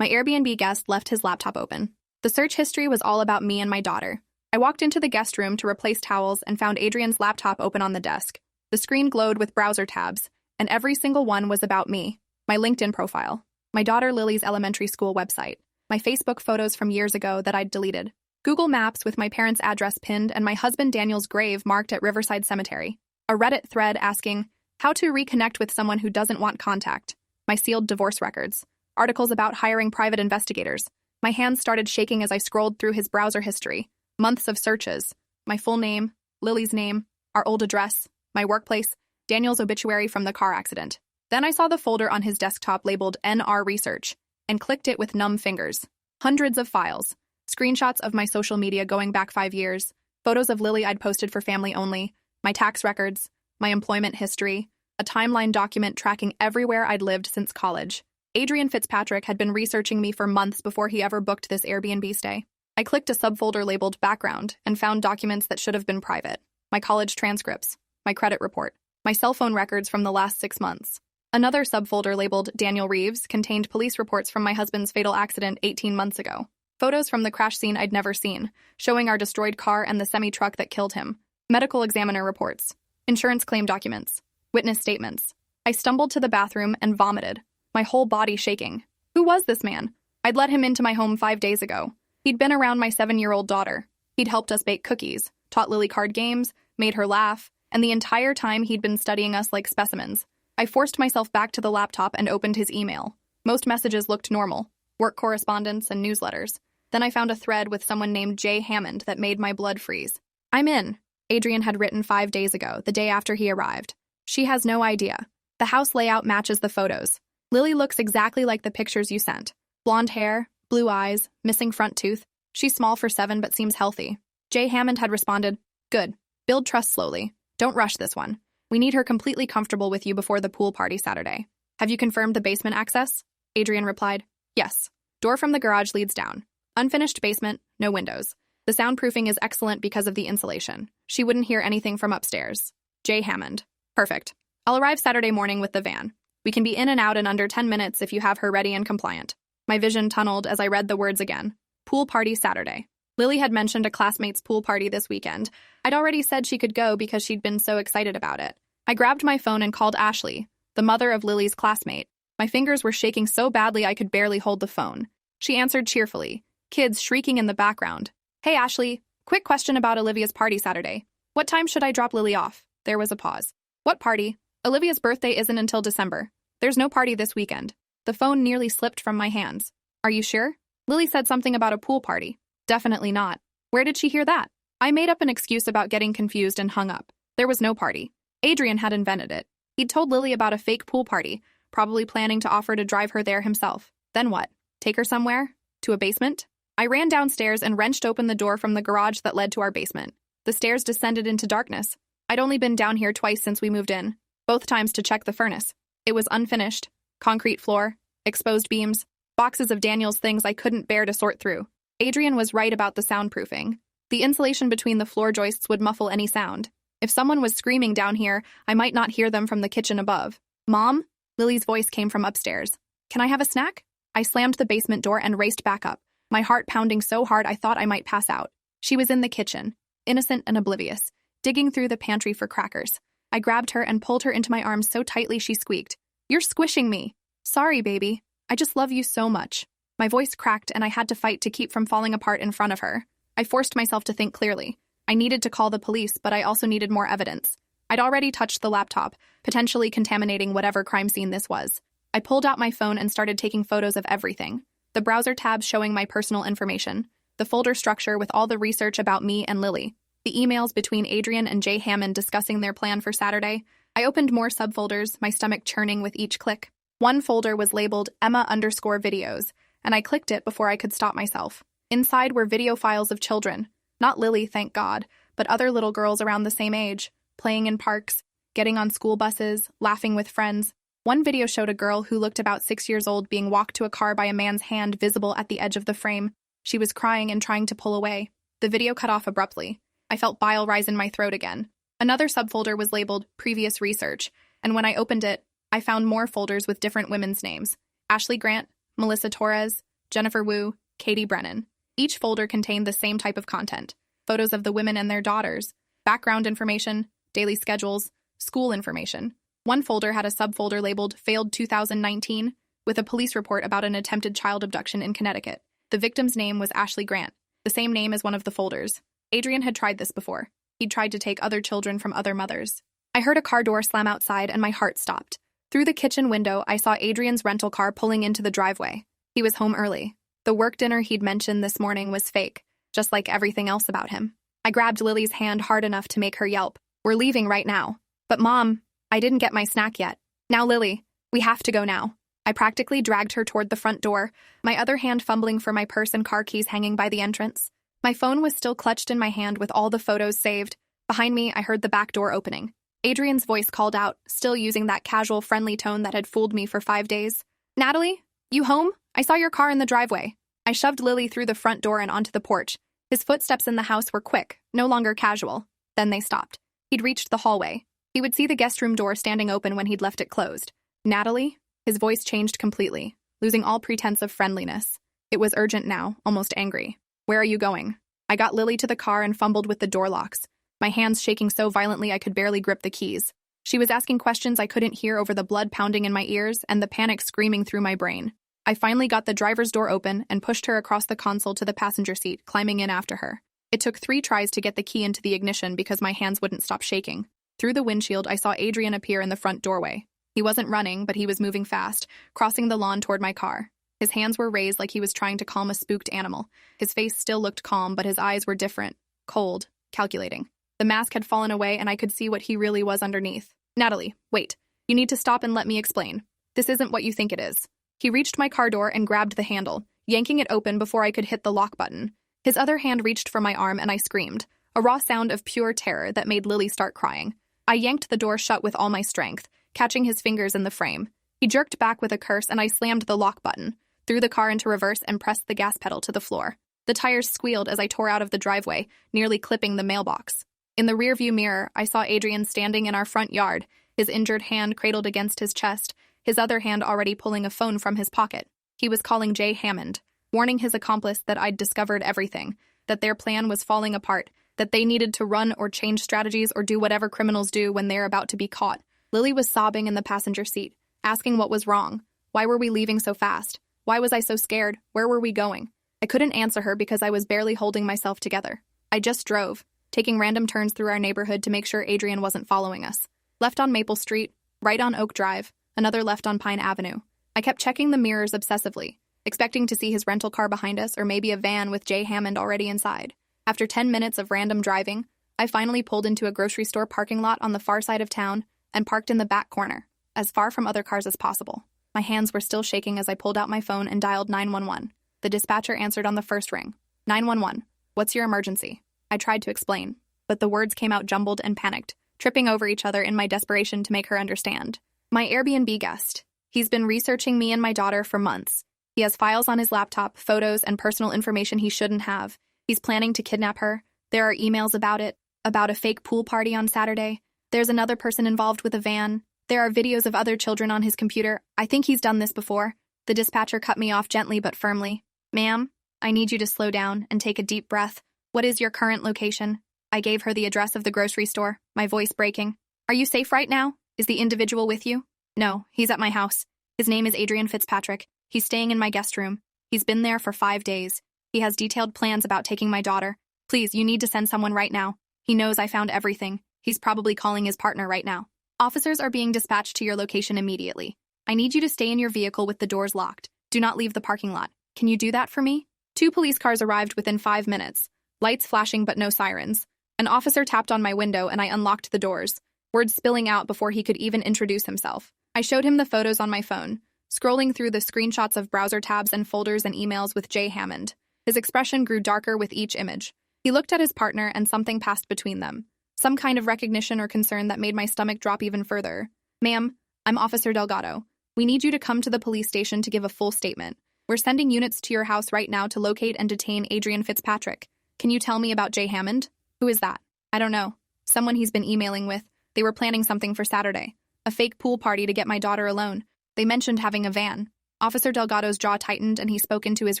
My Airbnb guest left his laptop open. The search history was all about me and my daughter. I walked into the guest room to replace towels and found Adrian's laptop open on the desk. The screen glowed with browser tabs, and every single one was about me. My LinkedIn profile, my daughter Lily's elementary school website, my Facebook photos from years ago that I'd deleted, Google Maps with my parents' address pinned and my husband Daniel's grave marked at Riverside Cemetery, a Reddit thread asking how to reconnect with someone who doesn't want contact, my sealed divorce records, articles about hiring private investigators. My hands started shaking as I scrolled through his browser history, months of searches, my full name, Lily's name, our old address, my workplace, Daniel's obituary from the car accident. Then I saw the folder on his desktop labeled NR Research and clicked it with numb fingers. Hundreds of files, screenshots of my social media going back 5 years, photos of Lily I'd posted for family only, my tax records, my employment history, a timeline document tracking everywhere I'd lived since college. Adrian Fitzpatrick had been researching me for months before he ever booked this Airbnb stay. I clicked a subfolder labeled Background and found documents that should have been private. My college transcripts, my credit report, my cell phone records from the last 6 months. Another subfolder labeled Daniel Reeves contained police reports from my husband's fatal accident 18 months ago. Photos from the crash scene I'd never seen, showing our destroyed car and the semi-truck that killed him. Medical examiner reports, insurance claim documents, witness statements. I stumbled to the bathroom and vomited, my whole body shaking. Who was this man? I'd let him into my home 5 days ago. He'd been around my 7-year-old daughter. He'd helped us bake cookies, taught Lily card games, made her laugh, and the entire time he'd been studying us like specimens. I forced myself back to the laptop and opened his email. Most messages looked normal, work correspondence and newsletters. Then I found a thread with someone named Jay Hammond that made my blood freeze. "I'm in," Adrian had written 5 days ago, the day after he arrived. "She has no idea. The house layout matches the photos. Lily looks exactly like the pictures you sent. Blonde hair, blue eyes, missing front tooth. She's small for 7 but seems healthy." Jay Hammond had responded, "Good. Build trust slowly. Don't rush this one. We need her completely comfortable with you before the pool party Saturday. Have you confirmed the basement access?" Adrian replied, "Yes. Door from the garage leads down. Unfinished basement, no windows. The soundproofing is excellent because of the insulation. She wouldn't hear anything from upstairs." Jay Hammond, "Perfect. I'll arrive Saturday morning with the van. We can be in and out in under 10 minutes if you have her ready and compliant." My vision tunneled as I read the words again. Pool party Saturday. Lily had mentioned a classmate's pool party this weekend. I'd already said she could go because she'd been so excited about it. I grabbed my phone and called Ashley, the mother of Lily's classmate. My fingers were shaking so badly I could barely hold the phone. She answered cheerfully, kids shrieking in the background. "Hey, Ashley, quick question about Olivia's party Saturday. What time should I drop Lily off?" There was a pause. "What party? Olivia's birthday isn't until December. There's no party this weekend." The phone nearly slipped from my hands. "Are you sure? Lily said something about a pool party." "Definitely not. Where did she hear that?" I made up an excuse about getting confused and hung up. There was no party. Adrian had invented it. He'd told Lily about a fake pool party, probably planning to offer to drive her there himself. Then what? Take her somewhere? To a basement? I ran downstairs and wrenched open the door from the garage that led to our basement. The stairs descended into darkness. I'd only been down here twice since we moved in, both times to check the furnace. It was unfinished. Concrete floor, exposed beams, boxes of Daniel's things I couldn't bear to sort through. Adrian was right about the soundproofing. The insulation between the floor joists would muffle any sound. If someone was screaming down here, I might not hear them from the kitchen above. "Mom?" Lily's voice came from upstairs. "Can I have a snack?" I slammed the basement door and raced back up, my heart pounding so hard I thought I might pass out. She was in the kitchen, innocent and oblivious, digging through the pantry for crackers. I grabbed her and pulled her into my arms so tightly she squeaked, "You're squishing me." "Sorry, baby. I just love you so much." My voice cracked and I had to fight to keep from falling apart in front of her. I forced myself to think clearly. I needed to call the police, but I also needed more evidence. I'd already touched the laptop, potentially contaminating whatever crime scene this was. I pulled out my phone and started taking photos of everything. The browser tabs showing my personal information, the folder structure with all the research about me and Lily, the emails between Adrian and Jay Hammond discussing their plan for Saturday. I opened more subfolders, my stomach churning with each click. One folder was labeled Emma_videos, and I clicked it before I could stop myself. Inside were video files of children. Not Lily, thank God, but other little girls around the same age, playing in parks, getting on school buses, laughing with friends. One video showed a girl who looked about 6 years old being walked to a car by a man's hand visible at the edge of the frame. She was crying and trying to pull away. The video cut off abruptly. I felt bile rise in my throat again. Another subfolder was labeled Previous Research, and when I opened it, I found more folders with different women's names. Ashley Grant, Melissa Torres, Jennifer Wu, Katie Brennan. Each folder contained the same type of content: photos of the women and their daughters, background information, daily schedules, school information. One folder had a subfolder labeled Failed 2019 with a police report about an attempted child abduction in Connecticut. The victim's name was Ashley Grant, the same name as one of the folders. Adrian had tried this before. He'd tried to take other children from other mothers. I heard a car door slam outside and my heart stopped. Through the kitchen window, I saw Adrian's rental car pulling into the driveway. He was home early. The work dinner he'd mentioned this morning was fake, just like everything else about him. I grabbed Lily's hand hard enough to make her yelp. "We're leaving right now." "But Mom, I didn't get my snack yet." "Now, Lily, we have to go now." I practically dragged her toward the front door, my other hand fumbling for my purse and car keys hanging by the entrance. My phone was still clutched in my hand with all the photos saved. Behind me, I heard the back door opening. Adrian's voice called out, still using that casual, friendly tone that had fooled me for 5 days. "Natalie, you home? I saw your car in the driveway." I shoved Lily through the front door and onto the porch. His footsteps in the house were quick, no longer casual. Then they stopped. He'd reached the hallway. He would see the guest room door standing open when he'd left it closed. "Natalie?" His voice changed completely, losing all pretense of friendliness. It was urgent now, almost angry. "Where are you going?" I got Lily to the car and fumbled with the door locks, my hands shaking so violently I could barely grip the keys. She was asking questions I couldn't hear over the blood pounding in my ears and the panic screaming through my brain. I finally got the driver's door open and pushed her across the console to the passenger seat, climbing in after her. It took 3 tries to get the key into the ignition because my hands wouldn't stop shaking. Through the windshield, I saw Adrian appear in the front doorway. He wasn't running, but he was moving fast, crossing the lawn toward my car. His hands were raised like he was trying to calm a spooked animal. His face still looked calm, but his eyes were different, cold, calculating. The mask had fallen away, and I could see what he really was underneath. "Natalie, wait. You need to stop and let me explain. This isn't what you think it is." He reached my car door and grabbed the handle, yanking it open before I could hit the lock button. His other hand reached for my arm, and I screamed, a raw sound of pure terror that made Lily start crying. I yanked the door shut with all my strength, catching his fingers in the frame. He jerked back with a curse, and I slammed the lock button, threw the car into reverse, and pressed the gas pedal to the floor. The tires squealed as I tore out of the driveway, nearly clipping the mailbox. In the rearview mirror, I saw Adrian standing in our front yard, his injured hand cradled against his chest, his other hand already pulling a phone from his pocket. He was calling Jay Hammond, warning his accomplice that I'd discovered everything, that their plan was falling apart, that they needed to run or change strategies or do whatever criminals do when they're about to be caught. Lily was sobbing in the passenger seat, asking what was wrong. Why were we leaving so fast? Why was I so scared? Where were we going? I couldn't answer her because I was barely holding myself together. I just drove, taking random turns through our neighborhood to make sure Adrian wasn't following us. Left on Maple Street, right on Oak Drive, another left on Pine Avenue. I kept checking the mirrors obsessively, expecting to see his rental car behind us or maybe a van with Jay Hammond already inside. After 10 minutes of random driving, I finally pulled into a grocery store parking lot on the far side of town and parked in the back corner, as far from other cars as possible. My hands were still shaking as I pulled out my phone and dialed 911. The dispatcher answered on the first ring. 911, what's your emergency? I tried to explain, but the words came out jumbled and panicked, tripping over each other in my desperation to make her understand. My Airbnb guest. He's been researching me and my daughter for months. He has files on his laptop, photos, and personal information he shouldn't have. He's planning to kidnap her. There are emails about it, about a fake pool party on Saturday. There's another person involved with a van. There are videos of other children on his computer. I think he's done this before. The dispatcher cut me off gently but firmly. "Ma'am, I need you to slow down and take a deep breath. What is your current location?" I gave her the address of the grocery store, my voice breaking. "Are you safe right now? Is the individual with you?" "No, he's at my house. His name is Adrian Fitzpatrick. He's staying in my guest room. He's been there for 5 days. He has detailed plans about taking my daughter. Please, you need to send someone right now. He knows I found everything. He's probably calling his partner right now. Officers are being dispatched to your location immediately. I need you to stay in your vehicle with the doors locked. Do not leave the parking lot. Can you do that for me?" 2 police cars arrived within 5 minutes, lights flashing but no sirens. An officer tapped on my window and I unlocked the doors, words spilling out before he could even introduce himself. I showed him the photos on my phone, scrolling through the screenshots of browser tabs and folders and emails with Jay Hammond. His expression grew darker with each image. He looked at his partner and something passed between them. Some kind of recognition or concern that made my stomach drop even further. "Ma'am, I'm Officer Delgado. We need you to come to the police station to give a full statement. We're sending units to your house right now to locate and detain Adrian Fitzpatrick. Can you tell me about Jay Hammond?" "Who is that?" "I don't know. Someone he's been emailing with. They were planning something for Saturday. A fake pool party to get my daughter alone. They mentioned having a van." Officer Delgado's jaw tightened and he spoke into his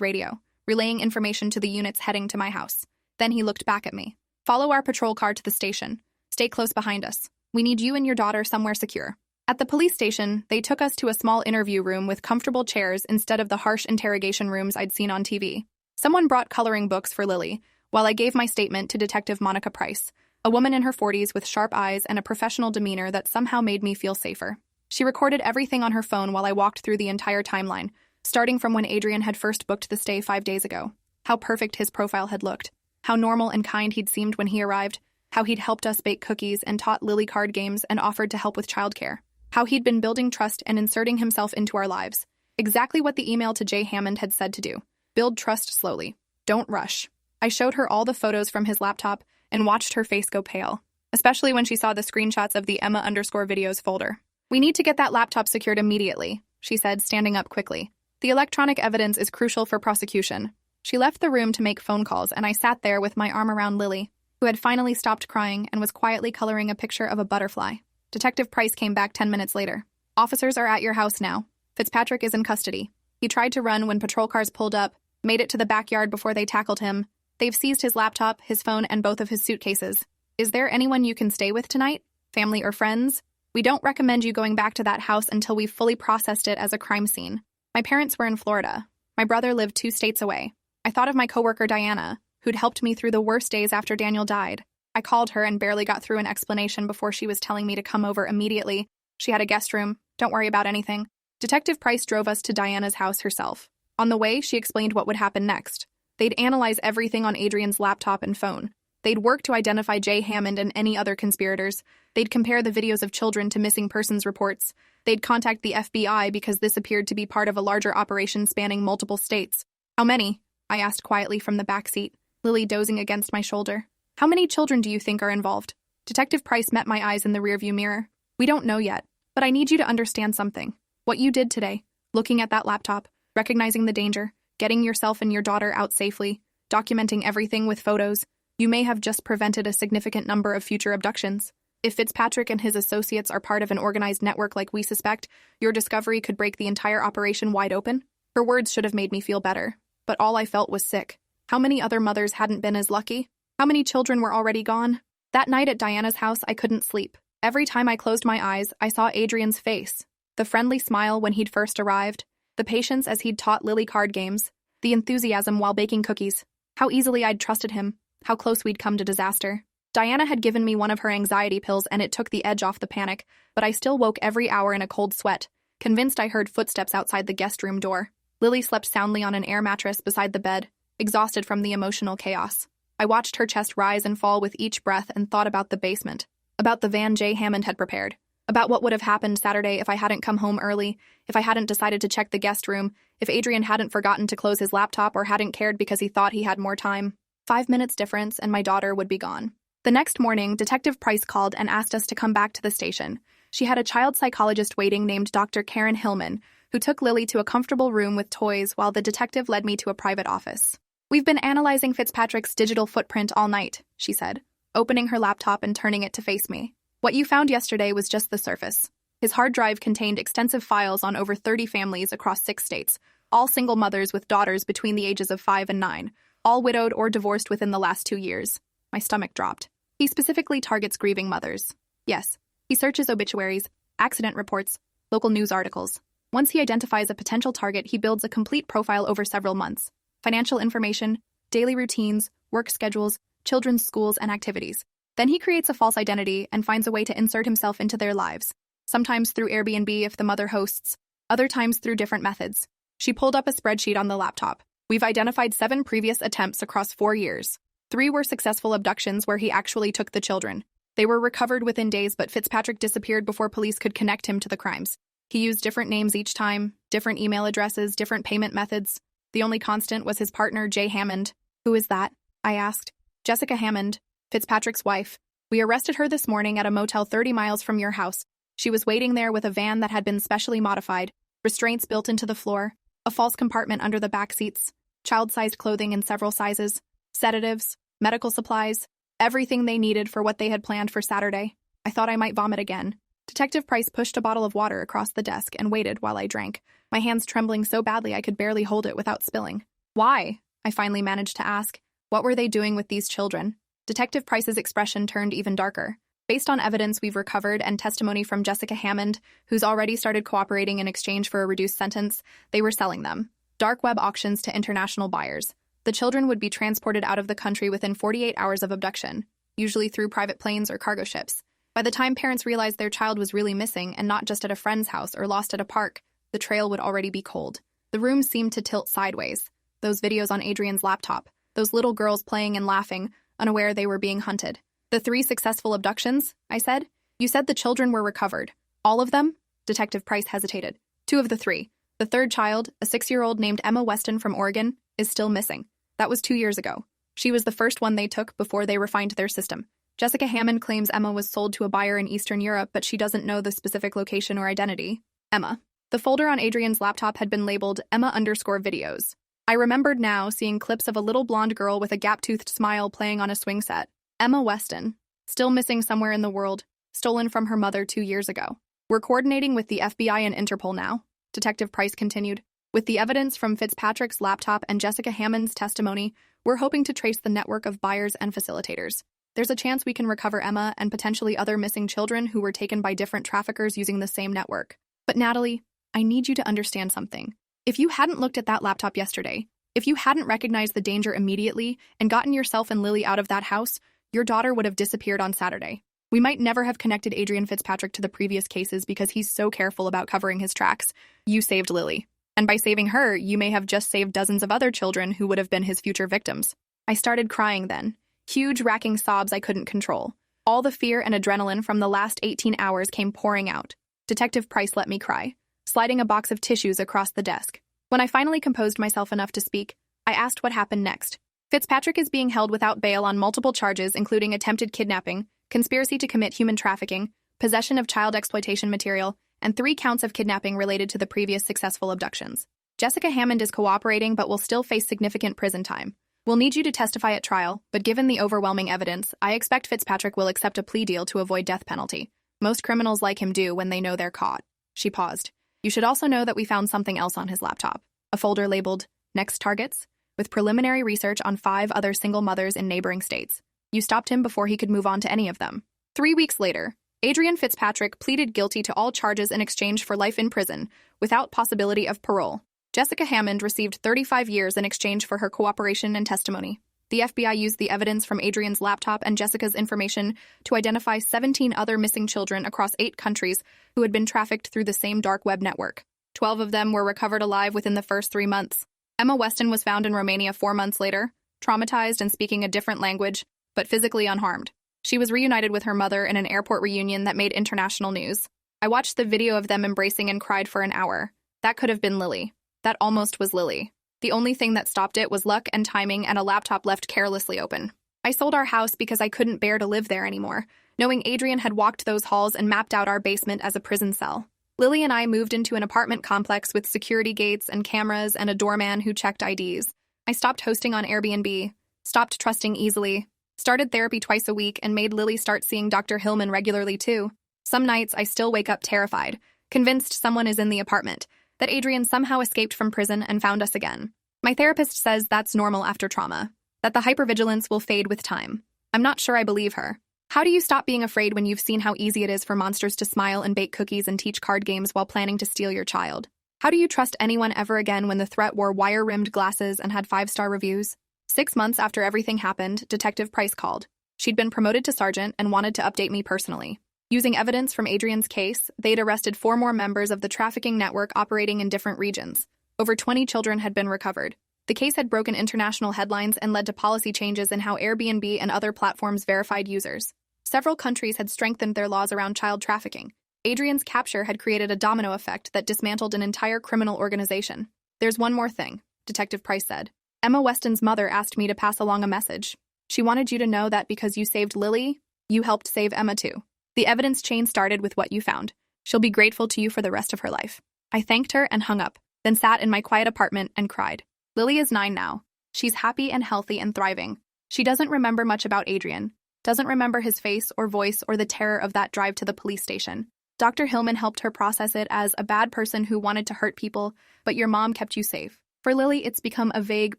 radio, relaying information to the units heading to my house. Then he looked back at me. Follow our patrol car to the station. Stay close behind us. We need you and your daughter somewhere secure. At the police station, they took us to a small interview room with comfortable chairs instead of the harsh interrogation rooms I'd seen on TV. Someone brought coloring books for Lily, while I gave my statement to Detective Monica Price, a woman in her 40s with sharp eyes and a professional demeanor that somehow made me feel safer. She recorded everything on her phone while I walked through the entire timeline, starting from when Adrian had first booked the stay 5 days ago. How perfect his profile had looked. How normal and kind he'd seemed when he arrived. How he'd helped us bake cookies and taught Lily card games and offered to help with childcare. How he'd been building trust and inserting himself into our lives. Exactly what the email to Jay Hammond had said to do. Build trust slowly. Don't rush. I showed her all the photos from his laptop and watched her face go pale, especially when she saw the screenshots of the Emma_videos folder. We need to get that laptop secured immediately, she said, standing up quickly. The electronic evidence is crucial for prosecution. She left the room to make phone calls, and I sat there with my arm around Lily, who had finally stopped crying and was quietly coloring a picture of a butterfly. Detective Price came back 10 minutes later. Officers are at your house now. Fitzpatrick is in custody. He tried to run when patrol cars pulled up, made it to the backyard before they tackled him. They've seized his laptop, his phone, and both of his suitcases. Is there anyone you can stay with tonight? Family or friends? We don't recommend you going back to that house until we've fully processed it as a crime scene. My parents were in Florida. My brother lived 2 states away. I thought of my coworker Diana, who'd helped me through the worst days after Daniel died. I called her and barely got through an explanation before she was telling me to come over immediately. She had a guest room. Don't worry about anything. Detective Price drove us to Diana's house herself. On the way, she explained what would happen next. They'd analyze everything on Adrian's laptop and phone. They'd work to identify Jay Hammond and any other conspirators. They'd compare the videos of children to missing persons reports. They'd contact the FBI because this appeared to be part of a larger operation spanning multiple states. How many? I asked quietly from the back seat, Lily dozing against my shoulder. How many children do you think are involved? Detective Price met my eyes in the rearview mirror. We don't know yet, but I need you to understand something. What you did today, looking at that laptop, recognizing the danger, getting yourself and your daughter out safely, documenting everything with photos, you may have just prevented a significant number of future abductions. If Fitzpatrick and his associates are part of an organized network like we suspect, your discovery could break the entire operation wide open. Her words should have made me feel better, but all I felt was sick. How many other mothers hadn't been as lucky? How many children were already gone? That night at Diana's house, I couldn't sleep. Every time I closed my eyes, I saw Adrian's face. The friendly smile when he'd first arrived. The patience as he'd taught Lily card games. The enthusiasm while baking cookies. How easily I'd trusted him. How close we'd come to disaster. Diana had given me one of her anxiety pills and it took the edge off the panic, but I still woke every hour in a cold sweat, convinced I heard footsteps outside the guest room door. Lily slept soundly on an air mattress beside the bed, exhausted from the emotional chaos. I watched her chest rise and fall with each breath and thought about the basement, about the van Jay Hammond had prepared, about what would have happened Saturday if I hadn't come home early, if I hadn't decided to check the guest room, if Adrian hadn't forgotten to close his laptop or hadn't cared because he thought he had more time. 5 minutes difference and my daughter would be gone. The next morning, Detective Price called and asked us to come back to the station. She had a child psychologist waiting named Dr. Karen Hillman, who took Lily to a comfortable room with toys while the detective led me to a private office. We've been analyzing Fitzpatrick's digital footprint all night, she said, opening her laptop and turning it to face me. What you found yesterday was just the surface. His hard drive contained extensive files on over 30 families across 6 states, all single mothers with daughters between the ages of 5 and 9, all widowed or divorced within the last 2 years. My stomach dropped. He specifically targets grieving mothers. Yes, he searches obituaries, accident reports, local news articles. Once he identifies a potential target, he builds a complete profile over several months. Financial information, daily routines, work schedules, children's schools and activities. Then he creates a false identity and finds a way to insert himself into their lives, sometimes through Airbnb if the mother hosts, other times through different methods. She pulled up a spreadsheet on the laptop. We've identified 7 previous attempts across 4 years. 3 were successful abductions where he actually took the children. They were recovered within days, but Fitzpatrick disappeared before police could connect him to the crimes. He used different names each time, different email addresses, different payment methods. The only constant was his partner, Jay Hammond. Who is that? I asked. Jessica Hammond, Fitzpatrick's wife. We arrested her this morning at a motel 30 miles from your house. She was waiting there with a van that had been specially modified, restraints built into the floor, a false compartment under the back seats, child-sized clothing in several sizes, sedatives, medical supplies, everything they needed for what they had planned for Saturday. I thought I might vomit again. Detective Price pushed a bottle of water across the desk and waited while I drank, my hands trembling so badly I could barely hold it without spilling. Why? I finally managed to ask. What were they doing with these children? Detective Price's expression turned even darker. Based on evidence we've recovered and testimony from Jessica Hammond, who's already started cooperating in exchange for a reduced sentence, they were selling them. Dark web auctions to international buyers. The children would be transported out of the country within 48 hours of abduction, usually through private planes or cargo ships. By the time parents realized their child was really missing and not just at a friend's house or lost at a park, the trail would already be cold. The room seemed to tilt sideways. Those videos on Adrian's laptop, those little girls playing and laughing, unaware they were being hunted. The 3 successful abductions, I said. You said the children were recovered. All of them? Detective Price hesitated. 2 of the 3. The 3rd child, a 6-year-old named Emma Weston from Oregon, is still missing. That was 2 years ago. She was the first one they took before they refined their system. Jessica Hammond claims Emma was sold to a buyer in Eastern Europe, but she doesn't know the specific location or identity. Emma. The folder on Adrian's laptop had been labeled Emma_videos. I remembered now seeing clips of a little blonde girl with a gap-toothed smile playing on a swing set. Emma Weston. Still missing somewhere in the world. Stolen from her mother 2 years ago. We're coordinating with the FBI and Interpol now, Detective Price continued. With the evidence from Fitzpatrick's laptop and Jessica Hammond's testimony, we're hoping to trace the network of buyers and facilitators. There's a chance we can recover Emma and potentially other missing children who were taken by different traffickers using the same network. But Natalie, I need you to understand something. If you hadn't looked at that laptop yesterday, if you hadn't recognized the danger immediately and gotten yourself and Lily out of that house, your daughter would have disappeared on Saturday. We might never have connected Adrian Fitzpatrick to the previous cases because he's so careful about covering his tracks. You saved Lily. And by saving her, you may have just saved dozens of other children who would have been his future victims. I started crying then. Huge racking sobs I couldn't control. All the fear and adrenaline from the last 18 hours came pouring out. Detective Price let me cry, sliding a box of tissues across the desk. When I finally composed myself enough to speak, I asked what happened next. Fitzpatrick is being held without bail on multiple charges including attempted kidnapping, conspiracy to commit human trafficking, possession of child exploitation material, and 3 counts of kidnapping related to the previous successful abductions. Jessica Hammond is cooperating but will still face significant prison time. We'll need you to testify at trial, but given the overwhelming evidence, I expect Fitzpatrick will accept a plea deal to avoid death penalty. Most criminals like him do when they know they're caught. She paused. You should also know that we found something else on his laptop. A folder labeled Next Targets, with preliminary research on 5 other single mothers in neighboring states. You stopped him before he could move on to any of them. 3 weeks later, Adrian Fitzpatrick pleaded guilty to all charges in exchange for life in prison, without possibility of parole. Jessica Hammond received 35 years in exchange for her cooperation and testimony. The FBI used the evidence from Adrian's laptop and Jessica's information to identify 17 other missing children across 8 countries who had been trafficked through the same dark web network. 12 of them were recovered alive within the first 3 months. Emma Weston was found in Romania 4 months later, traumatized and speaking a different language, but physically unharmed. She was reunited with her mother in an airport reunion that made international news. I watched the video of them embracing and cried for an hour. That could have been Lily. That almost was Lily. The only thing that stopped it was luck and timing and a laptop left carelessly open. I sold our house because I couldn't bear to live there anymore, knowing Adrian had walked those halls and mapped out our basement as a prison cell. Lily and I moved into an apartment complex with security gates and cameras and a doorman who checked IDs. I stopped hosting on Airbnb, stopped trusting easily, started therapy twice a week, and made Lily start seeing Dr. Hillman regularly too. Some nights I still wake up terrified, convinced someone is in the apartment, that Adrian somehow escaped from prison and found us again. My therapist says that's normal after trauma, that the hypervigilance will fade with time. I'm not sure I believe her. How do you stop being afraid when you've seen how easy it is for monsters to smile and bake cookies and teach card games while planning to steal your child? How do you trust anyone ever again when the threat wore wire-rimmed glasses and had 5-star reviews? 6 months after everything happened, Detective Price called. She'd been promoted to sergeant and wanted to update me personally. Using evidence from Adrian's case, they'd arrested 4 more members of the trafficking network operating in different regions. Over 20 children had been recovered. The case had broken international headlines and led to policy changes in how Airbnb and other platforms verified users. Several countries had strengthened their laws around child trafficking. Adrian's capture had created a domino effect that dismantled an entire criminal organization. There's one more thing, Detective Price said. Emma Weston's mother asked me to pass along a message. She wanted you to know that because you saved Lily, you helped save Emma too. The evidence chain started with what you found. She'll be grateful to you for the rest of her life. I thanked her and hung up, then sat in my quiet apartment and cried. Lily is 9 now. She's happy and healthy and thriving. She doesn't remember much about Adrian, doesn't remember his face or voice or the terror of that drive to the police station. Dr. Hillman helped her process it as a bad person who wanted to hurt people, but your mom kept you safe. For Lily, it's become a vague,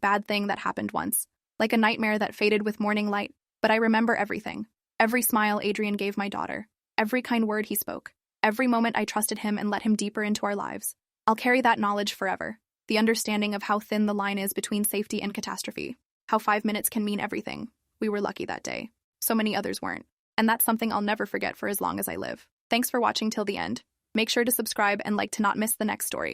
bad thing that happened once, like a nightmare that faded with morning light. But I remember everything. Every smile Adrian gave my daughter. Every kind word he spoke. Every moment I trusted him and let him deeper into our lives. I'll carry that knowledge forever. The understanding of how thin the line is between safety and catastrophe. How 5 minutes can mean everything. We were lucky that day. So many others weren't. And that's something I'll never forget for as long as I live. Thanks for watching till the end. Make sure to subscribe and like to not miss the next story.